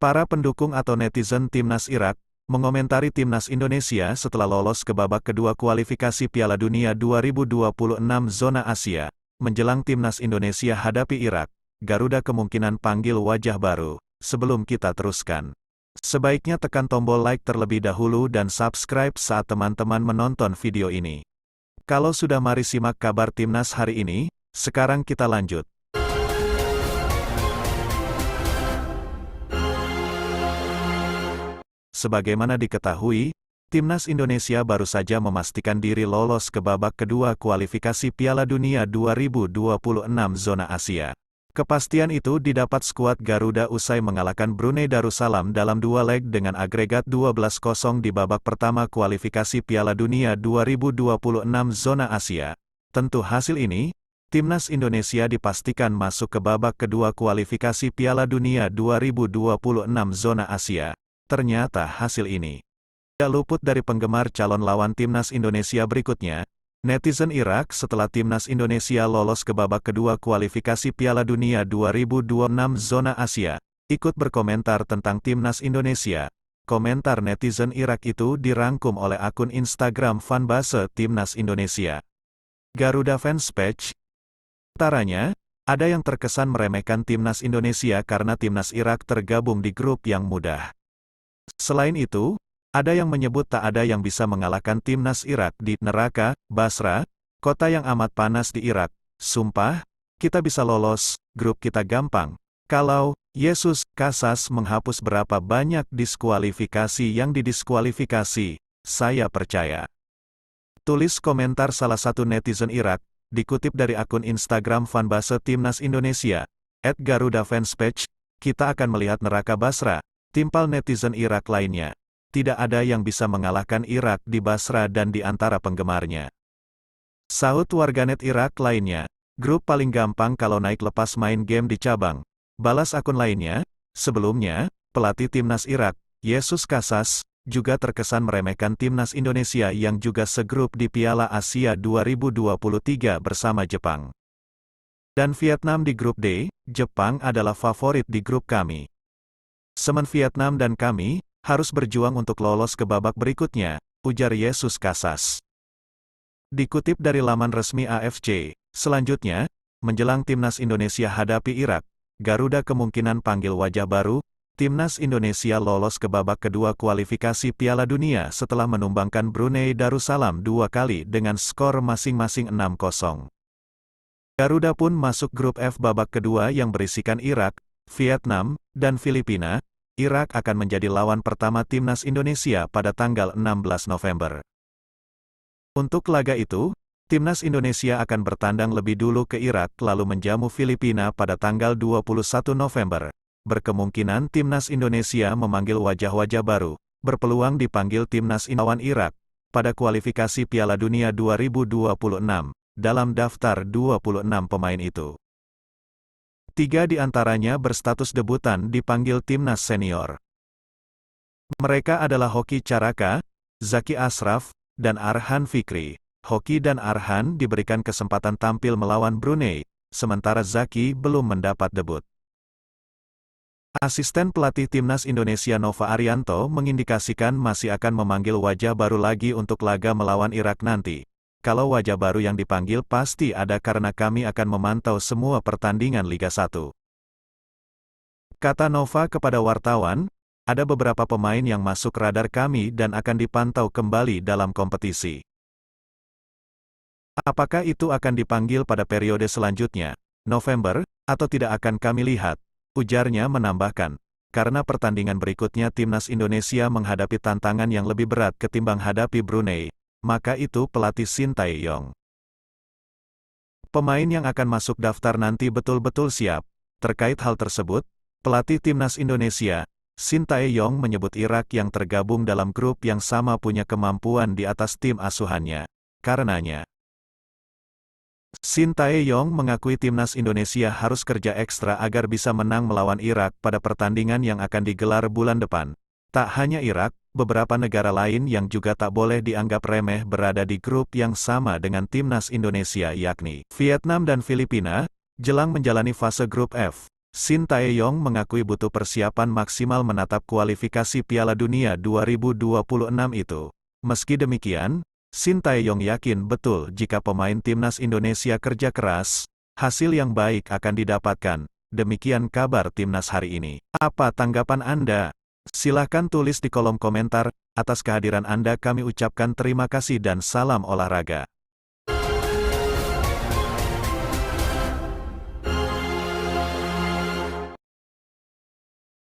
Para pendukung atau netizen timnas Irak mengomentari timnas Indonesia setelah lolos ke babak kedua kualifikasi Piala Dunia 2026 zona Asia. Menjelang timnas Indonesia hadapi Irak, Garuda kemungkinan panggil wajah baru. Sebelum kita teruskan, sebaiknya tekan tombol like terlebih dahulu dan subscribe saat teman-teman menonton video ini. Kalau sudah, mari simak kabar timnas hari ini. Sekarang kita lanjut. Sebagaimana diketahui, timnas Indonesia baru saja memastikan diri lolos ke babak kedua kualifikasi Piala Dunia 2026 zona Asia. Kepastian itu didapat skuad Garuda usai mengalahkan Brunei Darussalam dalam 2 leg dengan agregat 12-0 di babak pertama kualifikasi Piala Dunia 2026 zona Asia. Tentu hasil ini, timnas Indonesia dipastikan masuk ke babak kedua kualifikasi Piala Dunia 2026 zona Asia. Ternyata hasil ini tidak luput dari penggemar calon lawan timnas Indonesia berikutnya. Netizen Irak setelah timnas Indonesia lolos ke babak kedua kualifikasi Piala Dunia 2026 zona Asia, ikut berkomentar tentang timnas Indonesia. Komentar netizen Irak itu dirangkum oleh akun Instagram fanbase timnas Indonesia, Garuda Fans Page. Antaranya, ada yang terkesan meremehkan timnas Indonesia karena timnas Irak tergabung di grup yang mudah. Selain itu, ada yang menyebut tak ada yang bisa mengalahkan timnas Irak di neraka, Basra, kota yang amat panas di Irak. Sumpah, kita bisa lolos, grup kita gampang. Kalau Yesus Casas menghapus berapa banyak diskualifikasi yang didiskualifikasi, saya percaya. Tulis komentar salah satu netizen Irak, dikutip dari akun Instagram fanbase timnas Indonesia, @GarudaFansPage, kita akan melihat neraka Basra. Timpal netizen Irak lainnya, tidak ada yang bisa mengalahkan Irak di Basra dan di antara penggemarnya. Sahut warganet Irak lainnya, grup paling gampang kalau naik lepas main game di cabang. Balas akun lainnya, sebelumnya, pelatih timnas Irak, Yesus Casas, juga terkesan meremehkan timnas Indonesia yang juga segrup di Piala Asia 2023 bersama Jepang dan Vietnam di grup D. Jepang adalah favorit di grup kami. Vietnam dan kami harus berjuang untuk lolos ke babak berikutnya, ujar Yesus Casas. Dikutip dari laman resmi AFC, selanjutnya, menjelang timnas Indonesia hadapi Irak, Garuda kemungkinan panggil wajah baru. Timnas Indonesia lolos ke babak kedua kualifikasi Piala Dunia setelah menumbangkan Brunei Darussalam 2 kali dengan skor masing-masing 6-0. Garuda pun masuk grup F babak kedua yang berisikan Irak, Vietnam, dan Filipina. Irak akan menjadi lawan pertama timnas Indonesia pada tanggal 16 November. Untuk laga itu, timnas Indonesia akan bertandang lebih dulu ke Irak lalu menjamu Filipina pada tanggal 21 November. Berkemungkinan timnas Indonesia memanggil wajah-wajah baru, berpeluang dipanggil timnas lawan Irak pada kualifikasi Piala Dunia 2026, dalam daftar 26 pemain itu. 3 di antaranya berstatus debutan dipanggil timnas senior. Mereka adalah Hoki Caraka, Zaki Ashraf, dan Arhan Fikri. Hoki dan Arhan diberikan kesempatan tampil melawan Brunei, sementara Zaki belum mendapat debut. Asisten pelatih timnas Indonesia Nova Arianto mengindikasikan masih akan memanggil wajah baru lagi untuk laga melawan Irak nanti. Kalau wajah baru yang dipanggil pasti ada karena kami akan memantau semua pertandingan Liga 1. Kata Nova kepada wartawan, ada beberapa pemain yang masuk radar kami dan akan dipantau kembali dalam kompetisi. Apakah itu akan dipanggil pada periode selanjutnya, November, atau tidak akan kami lihat, ujarnya menambahkan. Karena pertandingan berikutnya timnas Indonesia menghadapi tantangan yang lebih berat ketimbang hadapi Brunei. Maka itu pelatih Shin Tae-yong. Pemain yang akan masuk daftar nanti betul-betul siap. Terkait hal tersebut, pelatih timnas Indonesia, Shin Tae-yong menyebut Irak yang tergabung dalam grup yang sama punya kemampuan di atas tim asuhannya. Karenanya, Shin Tae-yong mengakui timnas Indonesia harus kerja ekstra agar bisa menang melawan Irak pada pertandingan yang akan digelar bulan depan. Tak hanya Irak, beberapa negara lain yang juga tak boleh dianggap remeh berada di grup yang sama dengan timnas Indonesia yakni Vietnam dan Filipina, jelang menjalani fase grup F. Shin Tae-yong mengakui butuh persiapan maksimal menatap kualifikasi Piala Dunia 2026 itu. Meski demikian, Shin Tae-yong yakin betul jika pemain timnas Indonesia kerja keras, hasil yang baik akan didapatkan. Demikian kabar timnas hari ini. Apa tanggapan Anda? Silahkan tulis di kolom komentar. Atas kehadiran Anda kami ucapkan terima kasih dan salam olahraga.